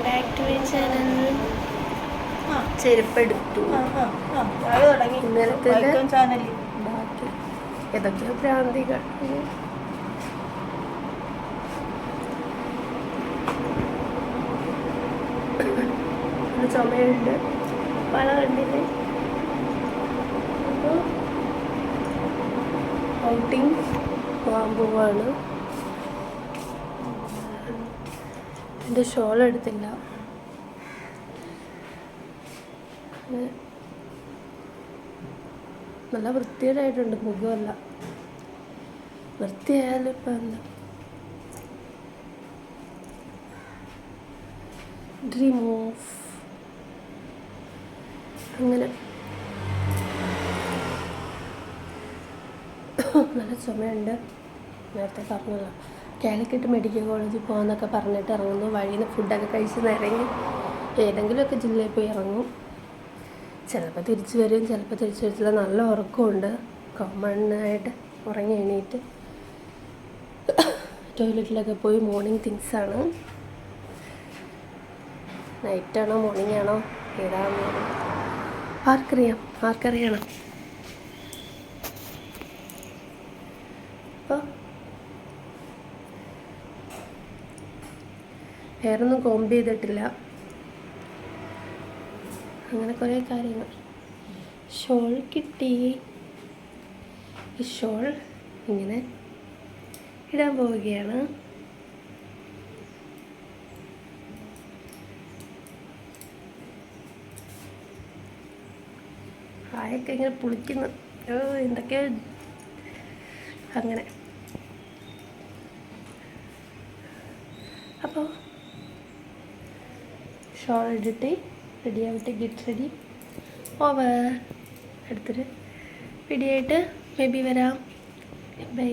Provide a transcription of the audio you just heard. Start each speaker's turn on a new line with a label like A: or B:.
A: Back to my channel. ചെരുപ്പെടുത്തു. ഇന്നലത്തെ ബാക്കി ഏതൊക്കെയോ ഭ്രാന്തികൾ. ചുമയുണ്ട്, പല കണ്ടില്ലേ. അപ്പോൾ ഔട്ടിങ് പോകാൻ പോവാണ്. എൻ്റെ ഷോൾ എടുത്തില്ല. നല്ല വൃത്തികേടായിട്ടുണ്ട് മുഖമല്ല. വൃത്തിയായാലും ഇപ്പം എന്താ ഡ്രീം ഓഫ് അങ്ങനെ. നല്ല ചുമയുണ്ട്. നേരത്തെ പറഞ്ഞല്ലോ, കാലിക്കറ്റ് മെഡിക്കൽ കോളേജിൽ പോകാമെന്നൊക്കെ പറഞ്ഞിട്ട് ഇറങ്ങുന്നു. വഴിയിൽ നിന്ന് ഫുഡൊക്കെ കഴിച്ച് ഇറങ്ങി ഏതെങ്കിലുമൊക്കെ ജില്ലയിൽ പോയി ഇറങ്ങും. ചിലപ്പോൾ തിരിച്ചു വരും, ചിലപ്പോൾ തിരിച്ചു വരത്തില്ല. നല്ല ഉറക്കമുണ്ട്. കോമണായിട്ട് ഉറങ്ങി എണീറ്റ് ടോയ്ലറ്റിലൊക്കെ പോയി. മോർണിംഗ് തിങ്സാണ്. നൈറ്റാണോ മോർണിംഗ് ആണോ ഏതാണോ ആർക്കറിയണം. അപ്പോൾ ഹെയറൊന്നും കോംബ് ചെയ്തിട്ടില്ല. അങ്ങനെ കുറേ കാര്യങ്ങൾ. ഷോൾ കിട്ടി. ഈ ഷോൾ ഇങ്ങനെ ഇടാൻ പോവുകയാണ്. ആയൊക്കെ ഇങ്ങനെ പുളിക്കുന്നു. എന്തൊക്കെയോ അങ്ങനെ. അപ്പോൾ ഷോൾ ഇട്ടിട്ട് റെഡി ആവട്ടെ. Get ready over. അടുത്തൊരു വീഡിയോ ആയിട്ട് മേ ബി വരാം. ബൈ.